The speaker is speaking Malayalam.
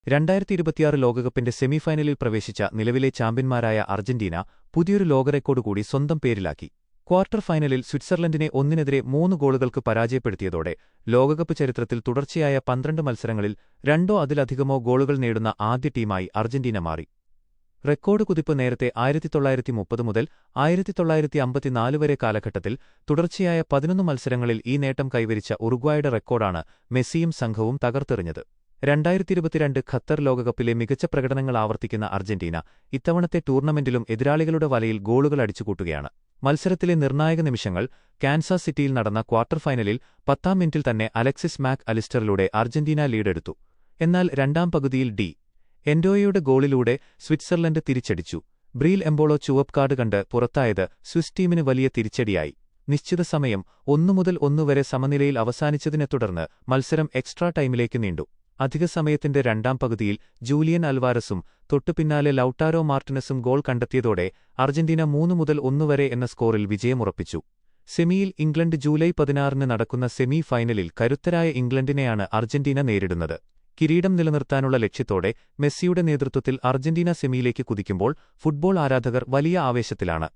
2026 ലോകകപ്പിന്റെ സെമിഫൈനലിൽ പ്രവേശിച്ച നിലവിലെ ചാമ്പ്യന്മാരായ അർജന്റീന പുതിയൊരു ലോക റെക്കോർഡ് കൂടി സ്വന്തം പേരിലാക്കി. ക്വാർട്ടർ ഫൈനലിൽ സ്വിറ്റ്സർലൻഡിനെ 1-3 ഗോളുകൾക്ക് പരാജയപ്പെടുത്തിയതോടെ ലോകകപ്പ് ചരിത്രത്തിൽ തുടർച്ചയായ 12 മത്സരങ്ങളിൽ 2 അതിലധികമോ ഗോളുകൾ നേടുന്ന ആദ്യ ടീമായി അർജന്റീന മാറി. റെക്കോർഡ് കുതിപ്പ് നേരത്തെ 1930 മുതൽ 1954 വരെ കാലഘട്ടത്തിൽ തുടർച്ചയായ 11 മത്സരങ്ങളിൽ ഈ നേട്ടം കൈവരിച്ച ഉറുഗ്വായുടെ റെക്കോർഡാണ് മെസ്സിയും സംഘവും തകർത്തെറിഞ്ഞത്. 2022 ഖത്തർ ലോകകപ്പിലെ മികച്ച പ്രകടനങ്ങൾ ആവർത്തിക്കുന്ന അർജന്റീന ഇത്തവണത്തെ ടൂർണമെന്റിലും എതിരാളികളുടെ വലയിൽ ഗോളുകൾ അടിച്ചുകൂട്ടുകയാണ്. മത്സരത്തിലെ നിർണായക നിമിഷങ്ങൾ കാൻസാസ് സിറ്റിയിൽ നടന്ന ക്വാർട്ടർ ഫൈനലിൽ 10-ാം മിനിറ്റിൽ തന്നെ അലക്സിസ് മാക് അലിസ്റ്ററിലൂടെ അർജന്റീന ലീഡെടുത്തു. എന്നാൽ രണ്ടാം പകുതിയിൽ ഡി എൻഡോയയുടെ ഗോളിലൂടെ സ്വിറ്റ്സർലൻഡ് തിരിച്ചടിച്ചു. ബ്രീൽ എംബോളോ ചുവപ്പ് കാർഡ് കണ്ട് പുറത്തായത് സ്വിസ് ടീമിന് വലിയ തിരിച്ചടിയായി. നിശ്ചിത സമയം 1-1 വരെ സമനിലയിൽ അവസാനിച്ചതിനെ തുടർന്ന് മത്സരം എക്സ്ട്രാ ടൈമിലേക്ക് നീണ്ടു. അധിക സമയത്തിന്റെ രണ്ടാം പകുതിയിൽ ജൂലിയൻ അൽവാരസും തൊട്ടുപിന്നാലെ ലൗട്ടാരോ മാർട്ടിനസും ഗോൾ കണ്ടെത്തിയതോടെ അർജന്റീന 3-1 വരെ എന്ന സ്കോറിൽ വിജയമുറപ്പിച്ചു. സെമിയിൽ ഇംഗ്ലണ്ട് ജൂലൈ 16-ന് നടക്കുന്ന സെമി ഫൈനലിൽ കരുത്തരായ ഇംഗ്ലണ്ടിനെയാണ് അർജന്റീന നേരിടുന്നത്. കിരീടം നിലനിർത്താനുള്ള ലക്ഷ്യത്തോടെ മെസ്സിയുടെ നേതൃത്വത്തിൽ അർജന്റീന സെമിയിലേക്ക് കുതിക്കുമ്പോൾ ഫുട്ബോൾ ആരാധകർ വലിയ ആവേശത്തിലാണ്.